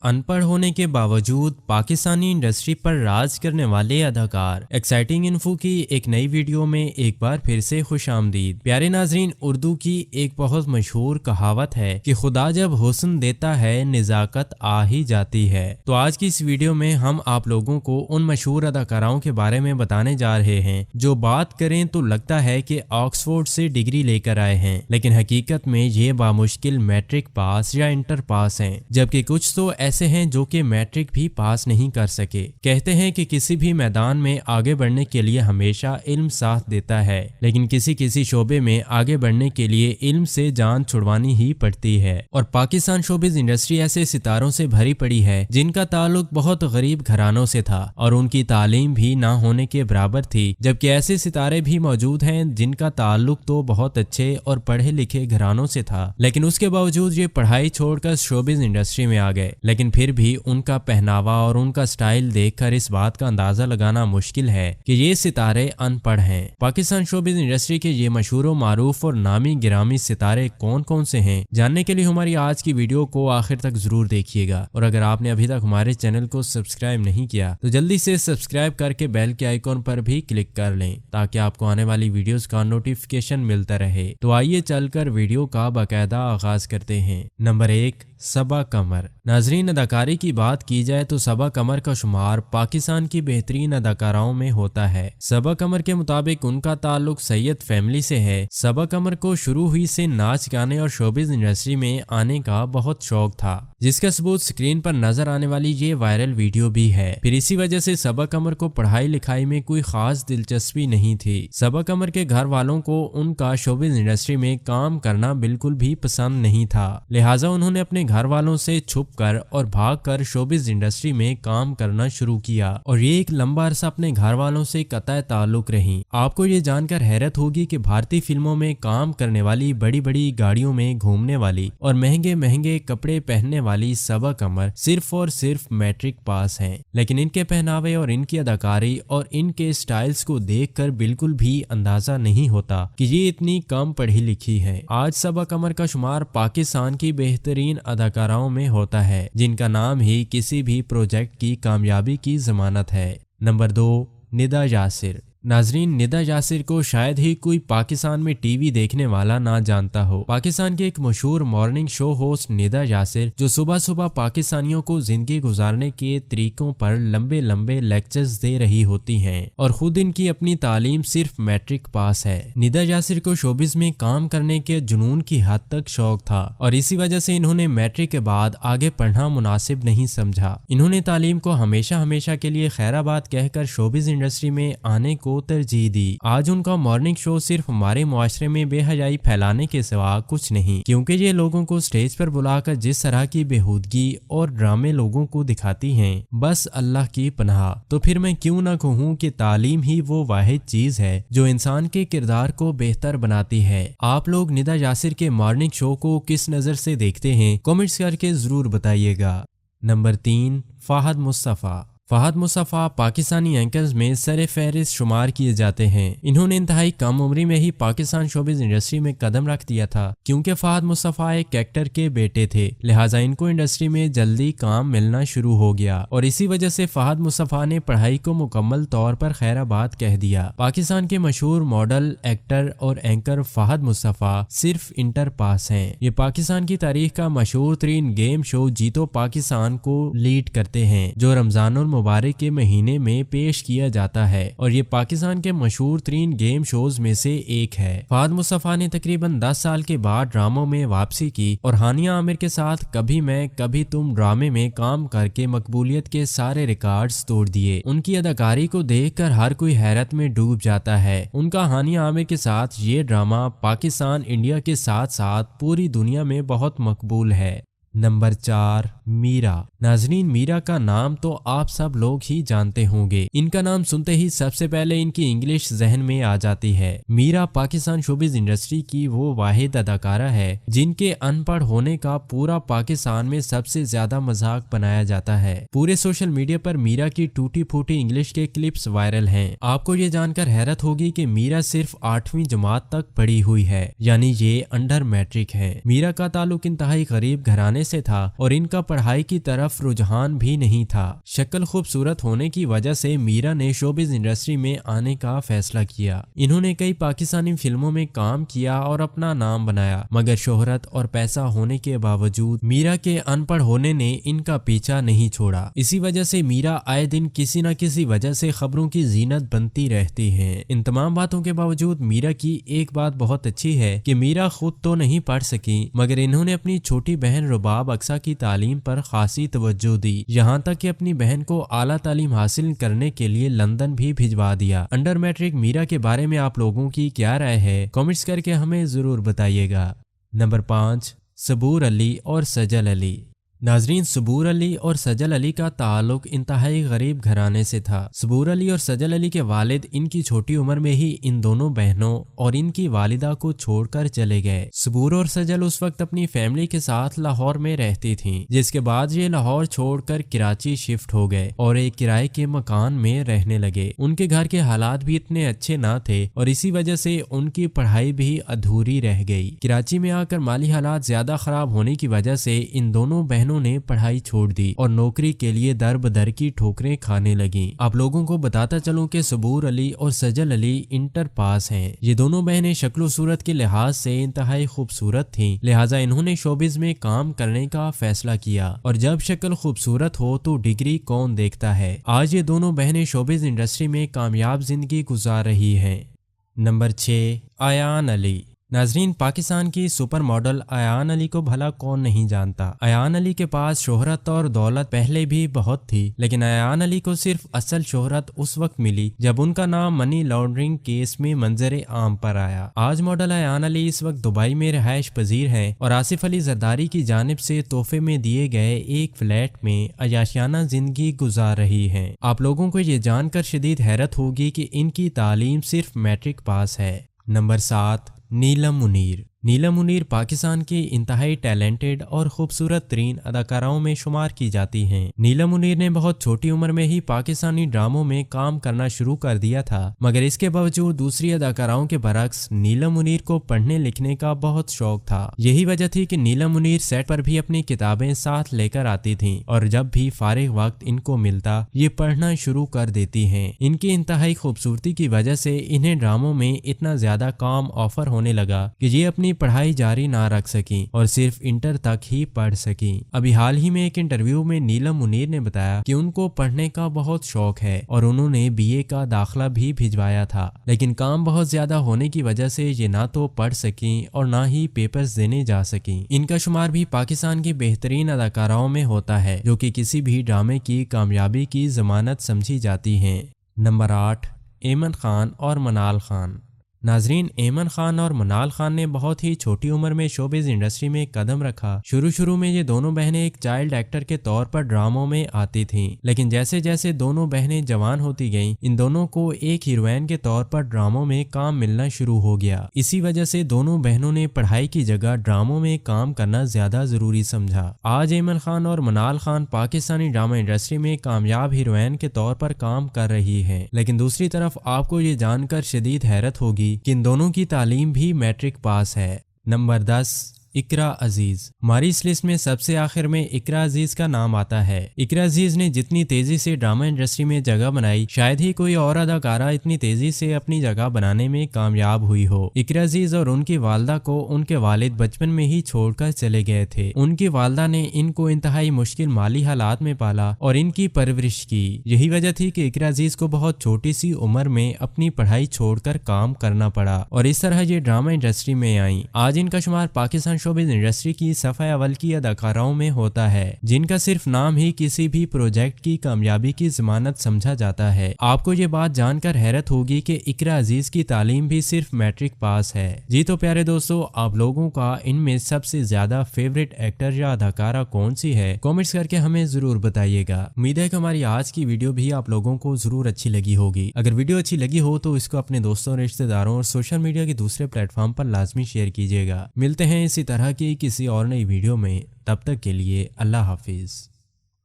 ان پڑھ ہونے کے باوجود پاکستانی انڈسٹری پر راج کرنے والے اداکار ایکسائٹنگ انفو کی ایک نئی ویڈیو میں ایک بار پھر سے خوش آمدید۔ پیارے ناظرین، اردو کی ایک بہت مشہور کہاوت ہے کہ خدا جب حسن دیتا ہے نزاکت آ ہی جاتی ہے۔ تو آج کی اس ویڈیو میں ہم آپ لوگوں کو ان مشہور اداکاراؤں کے بارے میں بتانے جا رہے ہیں جو بات کریں تو لگتا ہے کہ آکسفورڈ سے ڈگری لے کر آئے ہیں، لیکن حقیقت میں یہ بامشکل میٹرک پاس یا انٹر پاس ہیں، جبکہ کچھ تو ایسے ہیں جو کہ میٹرک بھی پاس نہیں کر سکے۔ کہتے ہیں کہ کسی بھی میدان میں آگے بڑھنے کے لیے ہمیشہ علم ساتھ دیتا ہے، لیکن کسی شعبے میں آگے بڑھنے کے لیے علم سے جان چھڑوانی ہی پڑتی ہے۔ اور پاکستان شوبز انڈسٹری ایسے ستاروں سے بھری پڑی ہے جن کا تعلق بہت غریب گھرانوں سے تھا اور ان کی تعلیم بھی نہ ہونے کے برابر تھی، جبکہ ایسے ستارے بھی موجود ہیں جن کا تعلق تو بہت اچھے اور پڑھے لکھے گھرانوں سے تھا، لیکن اس کے باوجود یہ پڑھائی چھوڑ کر شوبز انڈسٹری میں آ گئے۔ لیکن پھر بھی ان کا پہناوا اور ان کا سٹائل دیکھ کر اس بات کا اندازہ لگانا مشکل ہے کہ یہ ستارے ان پڑھ ہیں۔ پاکستان شوبز انڈسٹری کے یہ مشہور و معروف اور نامی گرامی ستارے کون کون سے ہیں، جاننے کے لیے ہماری آج کی ویڈیو کو آخر تک ضرور دیکھیے گا، اور اگر آپ نے ابھی تک ہمارے چینل کو سبسکرائب نہیں کیا تو جلدی سے سبسکرائب کر کے بیل کے آئیکن پر بھی کلک کر لیں تاکہ آپ کو آنے والی ویڈیوز کا نوٹیفیکیشن ملتا رہے۔ تو آئیے چل کر ویڈیو کا باقاعدہ آغاز کرتے ہیں۔ نمبر 1، صبا قمر۔ ناظرین، اداکاری کی بات کی جائے تو صبا قمر کا شمار پاکستان کی بہترین اداکاراؤں میں ہوتا ہے۔ صبا قمر کے مطابق ان کا تعلق سید فیملی سے ہے۔ صبا قمر کو شروع ہی سے ناچ گانے اور شوبز انڈسٹری میں آنے کا بہت شوق تھا، جس کا ثبوت سکرین پر نظر آنے والی یہ وائرل ویڈیو بھی ہے۔ پھر اسی وجہ سے صبا قمر کو پڑھائی لکھائی میں کوئی خاص دلچسپی نہیں تھی۔ صبا قمر کے گھر والوں کو ان کا شوبز انڈسٹری میں کام کرنا بالکل بھی پسند نہیں تھا، لہٰذا انہوں نے اپنے گھر والوں سے چھپ کر اور بھاگ کر شوبز انڈسٹری میں کام کرنا شروع کیا، اور یہ ایک لمبا عرصہ اپنے گھر والوں سے قطع تعلق رہی۔ آپ کو یہ جان کر حیرت ہوگی کہ بھارتی فلموں میں کام کرنے والی، بڑی بڑی گاڑیوں میں گھومنے والی اور مہنگے مہنگے کپڑے پہننے والی صبا قمر صرف اور صرف میٹرک پاس ہیں، لیکن ان کے پہناوے اور ان کی اداکاری اور ان کے سٹائلز کو دیکھ کر بالکل بھی اندازہ نہیں ہوتا کہ یہ اتنی کم پڑھی لکھی ہے۔ آج صبا قمر کا شمار پاکستان کی بہترین اداکاراؤں میں ہوتا ہے جن کا نام ہی کسی بھی پروجیکٹ کی کامیابی کی ضمانت ہے۔ نمبر 2، ندا یاسر۔ ناظرین، ندا یاسر کو شاید ہی کوئی پاکستان میں ٹی وی دیکھنے والا نہ جانتا ہو۔ پاکستان کے ایک مشہور مارننگ شو ہوسٹ ندا یاسر، جو صبح صبح پاکستانیوں کو زندگی گزارنے کے طریقوں پر لمبے لمبے لیکچرز دے رہی ہوتی ہیں، اور خود ان کی اپنی تعلیم صرف میٹرک پاس ہے۔ ندا یاسر کو شوبز میں کام کرنے کے جنون کی حد تک شوق تھا، اور اسی وجہ سے انہوں نے میٹرک کے بعد آگے پڑھنا مناسب نہیں سمجھا۔ انہوں نے تعلیم کو ہمیشہ کے لیے خیر آباد کہہ کر شوبز انڈسٹری میں آنے کو ترجیح دی۔ آج ان کا مارننگ شو صرف ہمارے معاشرے میں بے حیائی پھیلانے کے سوا کچھ نہیں، کیونکہ یہ لوگوں کو سٹیج پر بلا کر جس طرح کی بےہودگی اور ڈرامے لوگوں کو دکھاتی ہیں، بس اللہ کی پناہ۔ تو پھر میں کیوں نہ کہوں کہ تعلیم ہی وہ واحد چیز ہے جو انسان کے کردار کو بہتر بناتی ہے۔ آپ لوگ ندا یاسر کے مارننگ شو کو کس نظر سے دیکھتے ہیں، کامنٹس کر کے ضرور بتائیے گا۔ نمبر 3، فہد مصطفیٰ۔ فہد مصطفیٰ پاکستانی اینکرز میں سر فہرست شمار کیے جاتے ہیں۔ انہوں نے انتہائی کم عمری میں ہی پاکستان شوبز انڈسٹری میں قدم رکھ دیا تھا، کیونکہ فہد مصطفیٰ ایک ایکٹر کے بیٹے تھے، لہٰذا ان کو انڈسٹری میں جلدی کام ملنا شروع ہو گیا، اور اسی وجہ سے فہد مصطفیٰ نے پڑھائی کو مکمل طور پر خیر آباد کہہ دیا۔ پاکستان کے مشہور ماڈل، ایکٹر اور اینکر فہد مصطفیٰ صرف انٹر پاس ہیں۔ یہ پاکستان کی تاریخ کا مشہور ترین گیم شو جیتو پاکستان کو لیڈ کرتے ہیں، جو رمضان المبارک کے مہینے میں پیش کیا جاتا ہے، اور یہ پاکستان کے مشہور ترین گیم شوز میں سے ایک ہے۔ فہد مصطفیٰ نے تقریباً 10 سال کے بعد ڈراموں میں واپسی کی اور ہانیہ عامر کے ساتھ کبھی میں کبھی تم ڈرامے میں کام کر کے مقبولیت کے سارے ریکارڈز توڑ دیے۔ ان کی اداکاری کو دیکھ کر ہر کوئی حیرت میں ڈوب جاتا ہے۔ ان کا ہانیہ عامر کے ساتھ یہ ڈرامہ پاکستان، انڈیا کے ساتھ ساتھ پوری دنیا میں بہت مقبول ہے۔ نمبر 4، میرا۔ ناظرین، میرا کا نام تو آپ سب لوگ ہی جانتے ہوں گے۔ ان کا نام سنتے ہی سب سے پہلے ان کی انگلش ذہن میں آ جاتی ہے۔ میرا پاکستان شوبز انڈسٹری کی وہ واحد اداکارہ ہے جن کے ان پڑھ ہونے کا پورا پاکستان میں سب سے زیادہ مذاق بنایا جاتا ہے۔ پورے سوشل میڈیا پر میرا کی ٹوٹی پھوٹی انگلش کے کلپس وائرل ہیں۔ آپ کو یہ جان کر حیرت ہوگی کہ میرا صرف 8ویں جماعت تک پڑھی ہوئی ہے، یعنی یہ انڈر میٹرک ہے۔ میرا کا تعلق انتہائی غریب گھرانے زمانے سے تھا اور इनका पढ़ाई की तरफ रुझान भी नहीं था। शक्ल खूबसूरत होने की वजह से मीरा ने शोबिज इंडस्ट्री में आने का फैसला किया। इन्होंने कई पाकिस्तानी फिल्मों में काम किया और अपना नाम बनाया, मगर शोहरत और पैसा होने के बावजूद मीरा के अनपढ़ होने ने इनका पीछा नहीं छोड़ा। इसी वजह से मीरा आए दिन किसी न किसी वजह से खबरों की जीनत बनती रहती है। इन तमाम बातों के बावजूद मीरा की एक बात बहुत अच्छी है कि मीरा खुद तो नहीं पढ़ सकी, मगर इन्होंने अपनी छोटी बहन रुबाब अक्सा की तालीम पर खासी तवज्जो दी, यहाँ तक कि अपनी बहन को आला तालीम हासिल करने के लिए लंदन भी भिजवा दिया। अंडर मैट्रिक मीरा के बारे में आप लोगों की क्या राय है, कमेंट्स करके हमें जरूर बताइएगा। नंबर 5, सबूर अली और सजल अली। नाजरीन, सबूर अली और सजल अली का ताल्लुक इंतहाई गरीब घराने से था। सबूर अली और सजल अली के वालिद इनकी छोटी उम्र में ही इन दोनों बहनों और इनकी वालिदा को छोड़कर चले गए। सबूर और सजल उस वक्त अपनी फैमिली के साथ लाहौर में रहती थीं, जिसके बाद ये लाहौर छोड़कर कराची शिफ्ट हो गए और एक किराए के मकान में रहने लगे। उनके घर के हालात भी इतने अच्छे ना थे और इसी वजह से उनकी पढ़ाई भी अधूरी रह गई। कराची में आकर माली हालात ज्यादा खराब होने की वजह से इन दोनों बहनों ने पढ़ाई छोड़ दी और नौकरी के लिए दर बदर की ठोकरें खाने लगी। आप लोगों को बताता चलूं कि सबूर अली और सजल अली इंटर पास हैं। ये दोनों बहनें शक्ल सूरत के लिहाज से इंतहाई खूबसूरत थीं, लिहाजा इन्होंने शोबिज में काम करने का फैसला किया। और जब शक्ल खूबसूरत हो तो डिग्री कौन देखता है। आज ये दोनों बहनें शोबिज इंडस्ट्री में कामयाब जिंदगी गुजार रही हैं। नंबर 6, अयान अली। नाजरीन, पाकिस्तान की सुपर मॉडल अयान अली को भला कौन नहीं जानता। अयान अली के पास शोहरत और दौलत पहले भी बहुत थी, लेकिन अयान अली को सिर्फ असल शोहरत उस वक्त मिली जब उनका नाम मनी लॉन्ड्रिंग केस में मंजरे आम पर आया। आज मॉडल अयान अली इस वक्त दुबई में रिहाइश पजीर है और आसिफ अली जरदारी की जानिब से तोहफे में दिए गए एक फ्लैट में अयाशियाना जिंदगी गुजार रही है। आप लोगों को ये जानकर शदीद हैरत होगी कि इनकी तालीम सिर्फ मैट्रिक पास है। नंबर 7, नीलम मुनीर। नीलम मुनीर पाकिस्तान की इंतहाई टैलेंटेड और खूबसूरत तरीन अदाकाराओं में शुमार की जाती हैं। नीलम मुनीर ने बहुत छोटी उम्र में ही पाकिस्तानी ड्रामों में काम करना शुरू कर दिया था, मगर इसके बावजूद दूसरी अदाकाराओं के बरक्स नीलम मुनीर को पढ़ने लिखने का बहुत शौक था। यही वजह थी कि नीलम मुनीर सेट पर भी अपनी किताबें साथ लेकर आती थीं और जब भी फारिग वक्त इनको मिलता ये पढ़ना शुरू कर देती हैं। इनकी इंतहाई खूबसूरती की वजह से इन्हें ड्रामों में इतना ज्यादा काम ऑफर होने लगा कि ये अपनी पढ़ाई जारी ना रख सकी और सिर्फ इंटर तक ही पढ़ सकी। अभी हाल ही में एक इंटरव्यू में नीलम मुनीर ने बताया कि उनको पढ़ने का बहुत शौक है और उन्होंने बीए का दाखला भी भिजवाया था, लेकिन काम बहुत ज्यादा होने की वजह से ये ना तो पढ़ सकी और ना ही पेपर्स देने जा सकी। इनका शुमार भी पाकिस्तान की बेहतरीन अदाकाराओं में होता है जो कि किसी भी ड्रामे की कामयाबी की जमानत समझी जाती है। नंबर 8, ऐमन खान और मनाल खान। नाजरीन, ऐमन खान और मनाल खान ने बहुत ही छोटी उम्र में शोबिज इंडस्ट्री में कदम रखा। शुरू में ये दोनों बहनें एक चाइल्ड एक्टर के तौर पर ड्रामों में आती थीं, लेकिन जैसे जैसे दोनों बहनें जवान होती गईं, इन दोनों को एक हीरोइन के तौर पर ड्रामों में काम मिलना शुरू हो गया। इसी वजह से दोनों बहनों ने पढ़ाई की जगह ड्रामों में काम करना ज्यादा जरूरी समझा। आज ऐमन खान और मनाल खान पाकिस्तानी ड्रामा इंडस्ट्री में कामयाब हीरोइन के तौर पर काम कर रही है, लेकिन दूसरी तरफ आपको ये जानकर शदीद हैरत होगी कि इन दोनों की तालीम भी मैट्रिक पास है। नंबर 10, इकरा अजीज। हमारी इस लिस्ट में सबसे आखिर में इकरा अजीज का नाम आता है। इकरा अजीज ने जितनी तेजी से ड्रामा इंडस्ट्री में जगह बनाई, शायद ही कोई और अदाकारा इतनी तेजी से अपनी जगह बनाने में कामयाब हुई हो। इकरा अजीज और उनकी वालदा को उनके वालिद बचपन में ही छोड़कर चले गए थे। उनकी वालदा ने इनको इंतहाई मुश्किल माली हालात में पाला और इनकी परवरिश की। यही वजह थी कि इकरा अजीज को बहुत छोटी सी उम्र में अपनी पढ़ाई छोड़कर काम करना पड़ा और इस तरह ये ड्रामा इंडस्ट्री में आई। आज इनका शुमार पाकिस्तान शोबिज इंडस्ट्री की सफ़े अव्वल की अदाकाराओं में होता है, जिनका सिर्फ नाम ही किसी भी प्रोजेक्ट की कामयाबी की जमानत समझा जाता है। आपको ये बात जानकर हैरत होगी कि इकरा अजीज की तालीम भी सिर्फ मैट्रिक पास है। जी तो प्यारे दोस्तों, आप लोगों का इनमें सबसे ज्यादा फेवरेट एक्टर या अदाकारा कौन सी है, कमेंट्स करके हमें जरूर बताइएगा। उम्मीद है कि हमारी आज की वीडियो भी आप लोगों को जरूर अच्छी लगी होगी। अगर वीडियो अच्छी लगी हो तो इसको अपने दोस्तों, रिश्तेदारों और सोशल मीडिया के दूसरे प्लेटफॉर्म पर लाजमी शेयर कीजिएगा। मिलते हैं इसी तरह की किसी और नई वीडियो में, तब तक के लिए अल्लाह हाफिज।